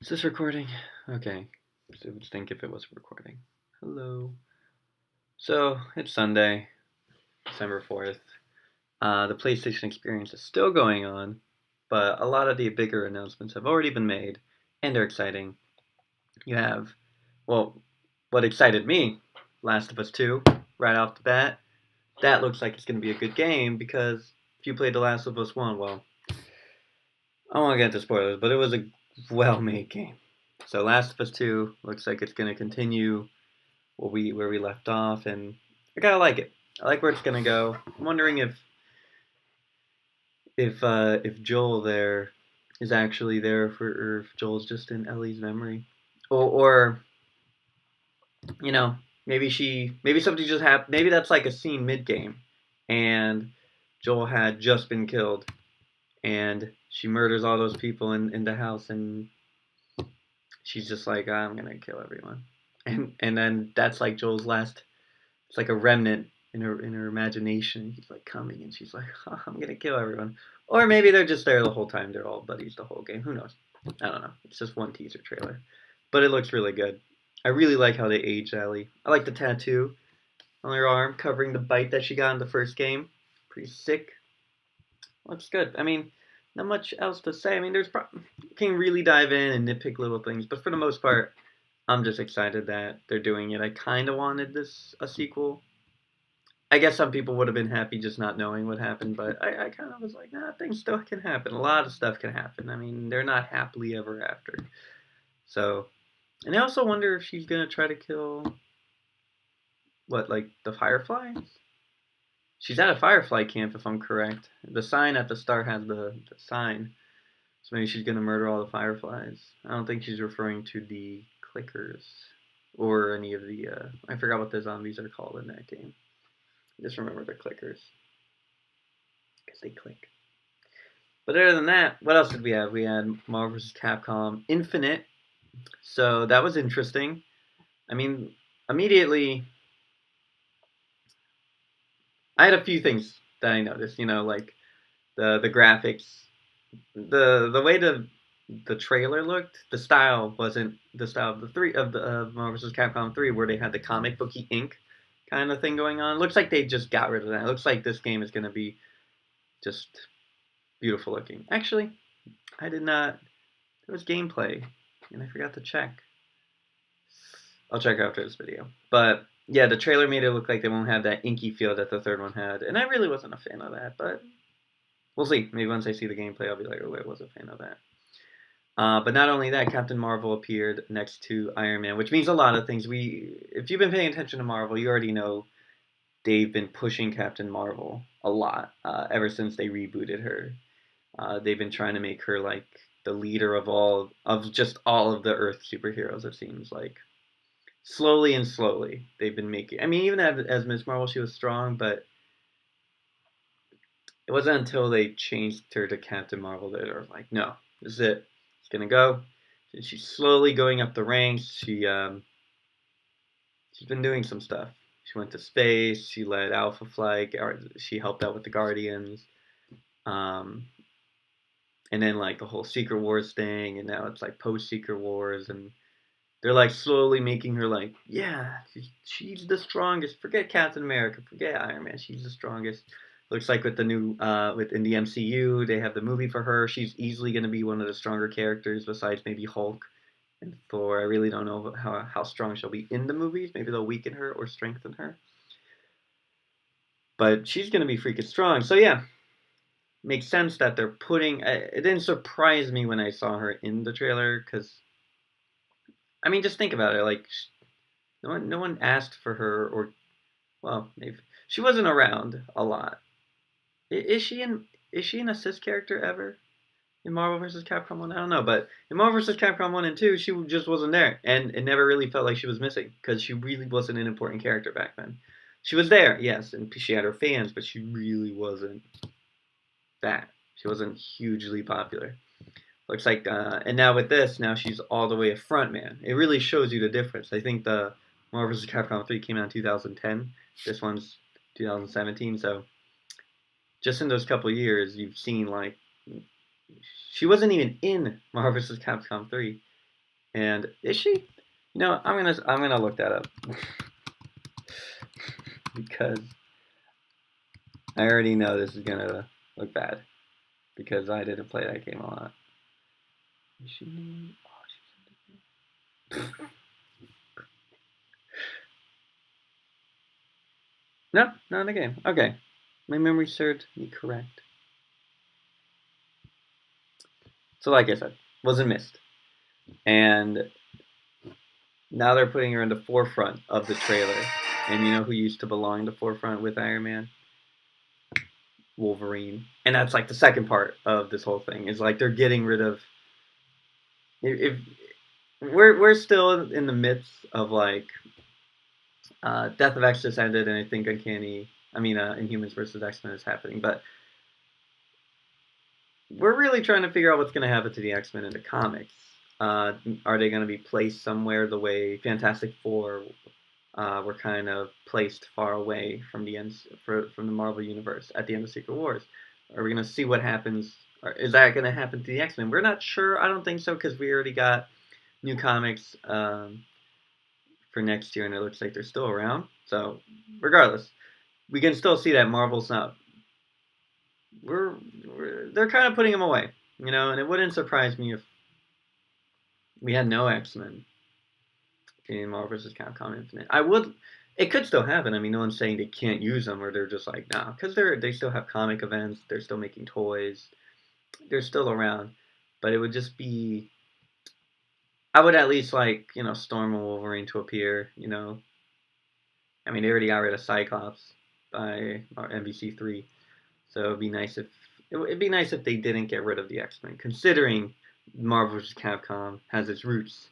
Is this recording? Okay. So let's think if it was recording. Hello. So it's Sunday, December 4th. The PlayStation Experience is still going on, but a lot of the bigger announcements have already been made, and they're exciting. You have, well, what excited me, Last of Us 2, right off the bat. That looks like it's going to be a good game because if you played The Last of Us 1, well, I won't get into spoilers, but it was a well-made game. So Last of Us 2 looks like it's going to continue where we left off, and I kind of like it. I like where it's going to go. I'm wondering if Joel there is actually there for, or if Joel's just in Ellie's memory, or you know, maybe something just happened. Maybe that's like a scene mid game, and Joel had just been killed, and she murders all those people in the house, and she's just like, I'm gonna kill everyone, and then that's like Joel's last. It's like a remnant in her imagination. He's like coming, and she's like, oh, I'm gonna kill everyone. Or maybe they're just there the whole time. They're all buddies the whole game. Who knows? I don't know. It's just one teaser trailer, but it looks really good. I really like how they aged Ellie. I like the tattoo on her arm covering the bite that she got in the first game. Pretty sick. Looks good. I mean, not much else to say. I mean, you can really dive in and nitpick little things, but for the most part, I'm just excited that they're doing it. I kind of wanted this a sequel. I guess some people would have been happy just not knowing what happened, but I kind of was like, nah, things still can happen. A lot of stuff can happen. I mean, they're not happily ever after. So, and I also wonder if she's gonna try to kill like the Fireflies. She's at a Firefly camp, if I'm correct. The sign at the start has the sign, so maybe she's gonna murder all the Fireflies. I don't think she's referring to the Clickers or any of the. I forgot what the zombies are called in that game. Just remember the Clickers because they click. But other than that, what else did we have? We had Marvel vs. Capcom Infinite. So that was interesting. I mean, immediately, I had a few things that I noticed. You know, like the graphics, the way the trailer looked. The style wasn't the style of the Marvel vs. Capcom 3, where they had the comic booky ink kind of thing going on. It looks like they just got rid of that. It looks like this game is going to be just beautiful looking. Actually, I did not. There was gameplay, and I forgot to check. I'll check after this video. But yeah, the trailer made it look like they won't have that inky feel that the third one had, and I really wasn't a fan of that. But we'll see. Maybe once I see the gameplay, I'll be like, oh, I was a fan of that. But not only that, Captain Marvel appeared next to Iron Man, which means a lot of things. If you've been paying attention to Marvel, you already know they've been pushing Captain Marvel a lot ever since they rebooted her. They've been trying to make her like the leader of just all of the Earth superheroes. It seems like slowly and slowly they've been making. I mean, even as Miss Marvel, she was strong, but it wasn't until they changed her to Captain Marvel that they were like, no, this is it. It's gonna go. And she's slowly going up the ranks. She's been doing some stuff. She went to space. She led Alpha Flight. She helped out with the Guardians. Um, and then like the whole Secret Wars thing, and now it's like post Secret Wars, and they're like slowly making her like, yeah, she's the strongest. Forget Captain America, forget Iron Man. She's the strongest. Looks like with the new within the MCU, they have the movie for her. She's easily going to be one of the stronger characters besides maybe Hulk and Thor. I really don't know how strong she'll be in the movies. Maybe they'll weaken her or strengthen her. But she's going to be freaking strong. So yeah, makes sense that they're putting. It didn't surprise me when I saw her in the trailer because I mean, just think about it. Like, no one asked for her, or well, maybe she wasn't around a lot. Is she in? Is she an assist character ever in Marvel vs. Capcom 1? I don't know, but in Marvel vs. Capcom 1 and 2, she just wasn't there, and it never really felt like she was missing because she really wasn't an important character back then. She was there, yes, and she had her fans, but she really wasn't that. She wasn't hugely popular. Looks like, and now with this, now she's all the way a front man. It really shows you the difference. I think the Marvel vs. Capcom 3 came out in 2010. This one's 2017. So just in those couple years, you've seen like she wasn't even in Marvel vs. Capcom 3. And is she? I'm gonna look that up because I already know this is gonna look bad because I didn't play that game a lot. Is she? Oh, she's in the game. No, not in the game. Okay, my memory served me correct. So, like I said, wasn't missed, and now they're putting her in the forefront of the trailer. And you know who used to belong in the forefront with Iron Man? Wolverine. And that's like the second part of this whole thing is like they're getting rid of. If we're still in the midst of like Death of X just ended, and I think Inhumans versus X-Men is happening, but we're really trying to figure out what's going to happen to the X-Men in the comics. Are they going to be placed somewhere the way Fantastic Four were kind of placed far away from from the Marvel Universe at the end of Secret Wars? Are we going to see what happens? Or is that going to happen to the X-Men? We're not sure. I don't think so because we already got new comics for next year, and it looks like they're still around. So regardless, we can still see that Marvel's not. They're kind of putting them away, and it wouldn't surprise me if we had no X-Men in Marvel vs. Capcom Infinite. It could still happen. I mean, no one's saying they can't use them or they're just like, nah, because they still have comic events, they're still making toys, they're still around. But it would just be, I would at least like, Storm and Wolverine to appear, I mean, they already got rid of Cyclops by MVC3, so it'd be nice if they didn't get rid of the X-Men, considering Marvel vs. Capcom has its roots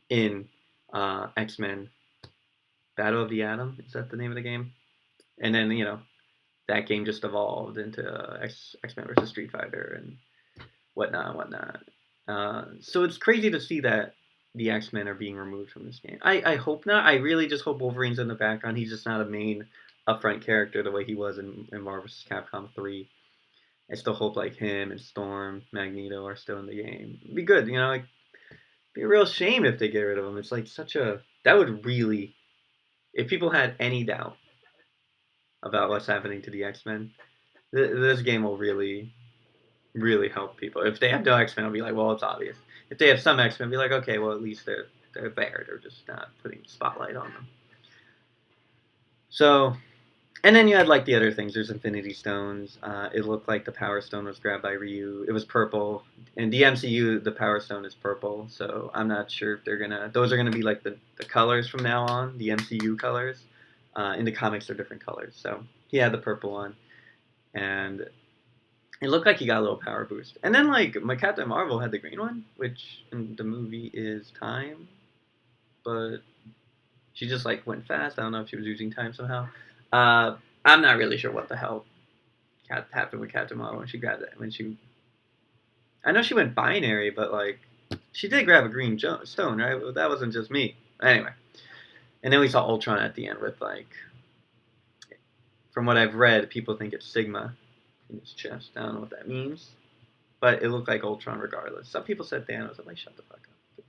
in X-Men Battle of the Atom. Is that the name of the game? And then, that game just evolved into X-Men versus Street Fighter and whatnot. So it's crazy to see that the X-Men are being removed from this game. I hope not. I really just hope Wolverine's in the background. He's just not a main upfront character the way he was in Marvel vs. Capcom 3. I still hope like him and Storm, Magneto are still in the game. It'd be good, like be a real shame if they get rid of him. It's like that would really, if people had any doubt about what's happening to the X-Men, this game will really, really help people. If they have no X-Men, I'll be like, well, it's obvious. If they have some X-Men, I'll be like, okay, well, at least they're there. They're just not putting the spotlight on them. So, and then you had like the other things. There's Infinity Stones. It looked like the Power Stone was grabbed by Ryu. It was purple. In the MCU, the Power Stone is purple. So I'm not sure if those are gonna be like the colors from now on, the MCU colors. In the comics, they're different colors. So he had the purple one, and it looked like he got a little power boost. And then like my Captain Marvel had the green one, which in the movie is time, but she just like went fast. I don't know if she was using time somehow. I'm not really sure what the hell happened with Captain Marvel when she grabbed it. I know she went binary, but like she did grab a green stone, right? That wasn't just me. Anyway, and then we saw Ultron at the end with like, from what I've read, people think it's Sigma in his chest. I don't know what that means, but it looked like Ultron regardless. Some people said Thanos. I'm like, shut the fuck up.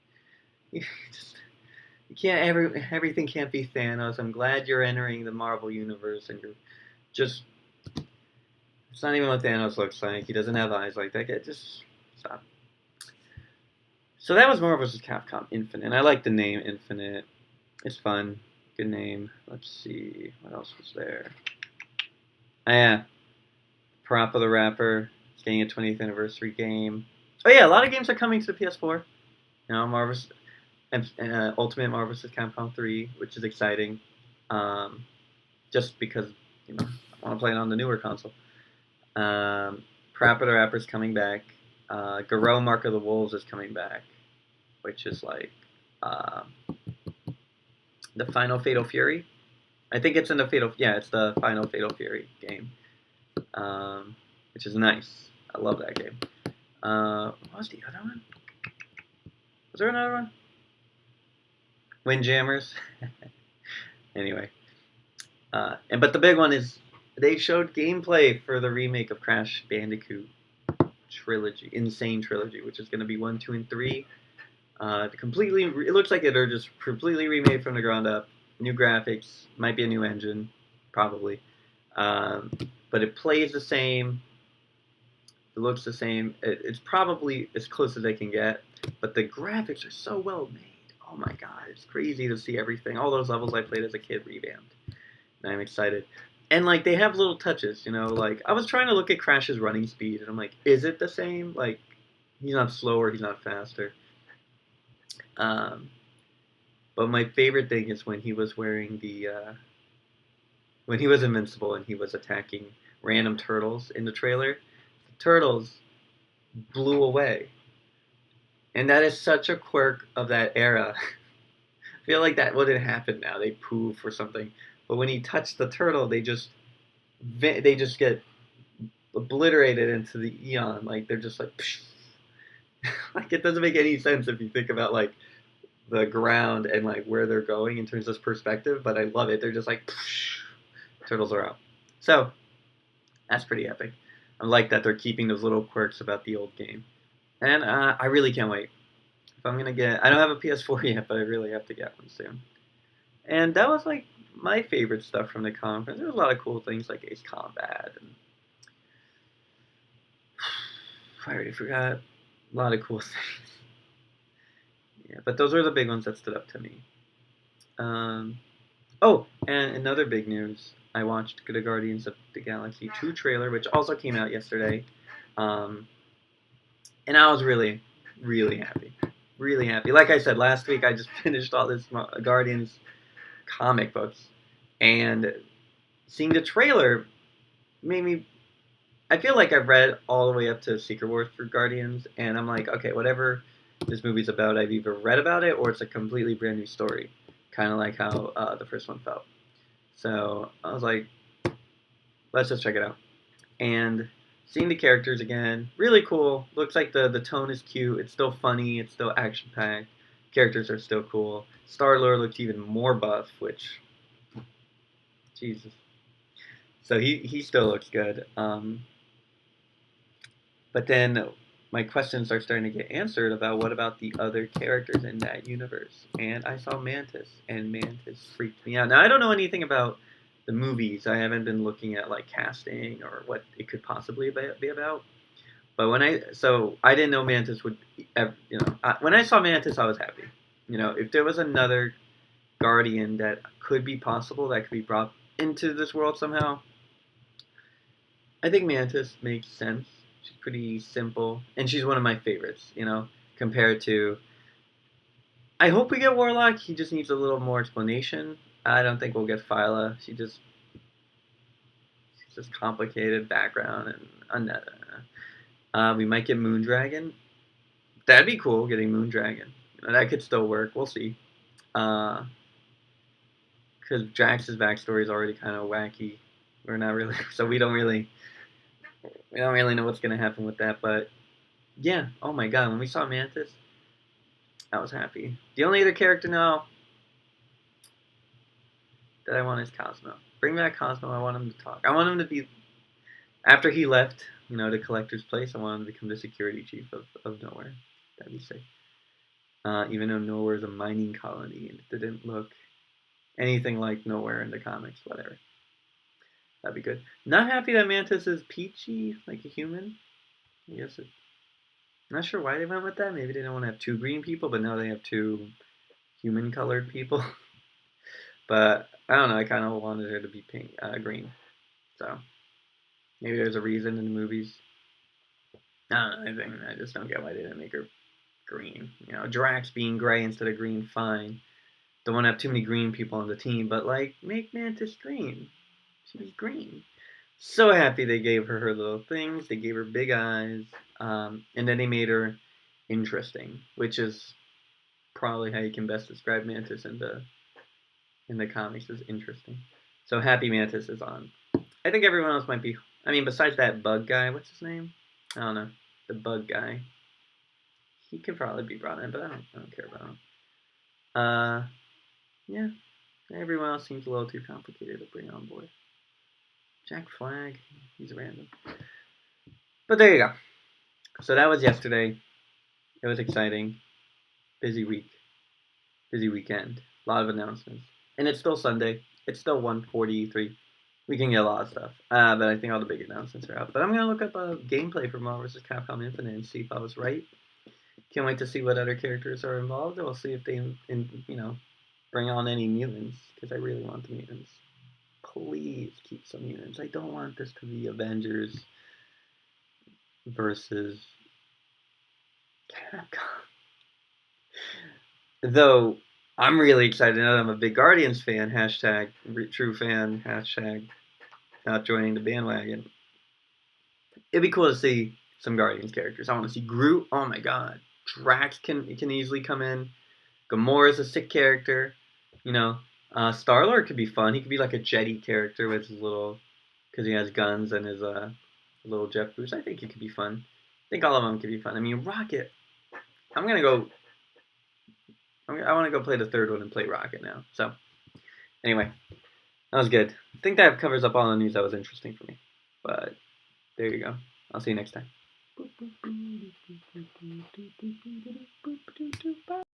You can't everything can't be Thanos. I'm glad you're entering the Marvel universe, and you're just. It's not even what Thanos looks like. He doesn't have eyes like that. Just stop. So that was Marvel vs. Capcom Infinite. I like the name Infinite. It's fun. Good name. Let's see. What else was there? Oh, yeah. Parappa the Rapper. It's getting a 20th anniversary game. Oh, yeah. A lot of games are coming to the PS4. Marvel's Ultimate Marvel vs. Capcom 3, which is exciting. Just because, I want to play it on the newer console. Parappa the Rapper's coming back. Garou Mark of the Wolves is coming back, which is like the final Fatal Fury. I think it's in the it's the final Fatal Fury game, which is nice. I love that game. What was the other one? Was there another one? Windjammers. Anyway, but the big one is they showed gameplay for the remake of Crash Bandicoot Trilogy, Insane Trilogy, which is going to be 1, 2, and 3. It looks like they're just completely remade from the ground up. New graphics, might be a new engine, probably. Um, but it plays the same. It looks the same. It's probably as close as they can get. But the graphics are so well made. Oh my god, it's crazy to see everything. All those levels I played as a kid revamped. And I'm excited. And like they have little touches, like I was trying to look at Crash's running speed and I'm like, is it the same? Like he's not slower, he's not faster. Um, but my favorite thing is when he was wearing when he was invincible and he was attacking random turtles in the trailer. The turtles blew away. And that is such a quirk of that era. I feel like that wouldn't happen now. They poof or something. But when he touched the turtle, they just get obliterated into the eon. Like they're just like, psh. Like it doesn't make any sense if you think about like the ground and like where they're going in terms of perspective. But I love it. They're just like, psh, turtles are out. So that's pretty epic. I like that they're keeping those little quirks about the old game, and I really can't wait. If I'm gonna get, I don't have a PS4 yet, but I really have to get one soon. And that was like my favorite stuff from the conference. There was a lot of cool things like Ace Combat, and I already forgot a lot of cool things. Yeah, but those were the big ones that stood up to me. Um, oh, and another big news. I watched the Guardians of the Galaxy 2 trailer, which also came out yesterday. Um, and I was really, really happy. Really happy. Like I said last week, I just finished all this Guardians comic books, and seeing the trailer made me. I feel like I've read all the way up to Secret Wars for Guardians, and I'm like, okay, whatever this movie's about, I've either read about it or it's a completely brand new story, kind of like how the first one felt. So I was like, let's just check it out. And seeing the characters again, really cool. Looks like the tone is cute. It's still funny. It's still action packed. Characters are still cool. Star Lord looked even more buff, which Jesus. So he still looks good. But then my questions are starting to get answered about what about the other characters in that universe. And I saw Mantis, and Mantis freaked me out. Now I don't know anything about the movies. I haven't been looking at like casting or what it could possibly be about. But I didn't know Mantis would, when I saw Mantis, I was happy. If there was another Guardian that could be possible, that could be brought into this world somehow, I think Mantis makes sense. She's pretty simple, and she's one of my favorites. Compared to, I hope we get Warlock. He just needs a little more explanation. I don't think we'll get Phyla. She's just complicated background and we might get Moondragon. That'd be cool, getting Moondragon. That could still work. We'll see. Because Drax's backstory is already kind of wacky. We're not really, so we don't really know what's gonna happen with that. But yeah, oh my god, when we saw Mantis, I was happy. The only other character now that I want is Cosmo. Bring back Cosmo. I want him to talk. I want him to be, after he left, the collector's place, I want him to become the security chief of Nowhere. That'd be sick. Even though Nowhere is a mining colony and it didn't look anything like Nowhere in the comics, whatever. That'd be good. Not happy that Mantis is peachy, like a human. I guess I'm not sure why they went with that. Maybe they didn't want to have two green people, but now they have two human-colored people. But I don't know. I kind of wanted her to be pink, green. So maybe there's a reason in the movies. I don't know. I just don't get why they didn't make her green. Drax being gray instead of green, fine. Don't want to have too many green people on the team, but like make Mantis green. She's green. So happy they gave her little things. They gave her big eyes, and then they made her interesting, which is probably how you can best describe Mantis in the comics, is interesting. So happy Mantis is on. I think everyone else might be. I mean, besides that bug guy, what's his name? I don't know. The bug guy. He could probably be brought in, but I don't care about him. Yeah. Everyone else seems a little too complicated to bring on board. Jack Flag, he's random. But there you go. So that was yesterday. It was exciting. busy week, busy weekend. A lot of announcements, and it's still Sunday. It's still 1:43. We can get a lot of stuff, but I think all the big announcements are out. But I'm gonna look up a gameplay for Marvel vs. Capcom Infinite and see if I was right. Can't wait to see what other characters are involved. We'll see if they, bring on any mutants because I really want the mutants. Please keep some mutants. I don't want this to be Avengers versus Capcom. Though I'm really excited now that I'm a big Guardians fan. Hashtag true fan. Hashtag not joining the bandwagon. It'd be cool to see some Guardians characters. I want to see Groot. Oh my god. Drax can easily come in. Gamora's a sick character. Star-Lord could be fun. He could be like a jetty character with his little, because he has guns and his little jet boost. I think he could be fun. I think all of them could be fun. I mean, Rocket. I'm gonna go. I want to go play the third one and play Rocket now. So, anyway, that was good. I think that covers up all the news that was interesting for me. But there you go. I'll see you next time.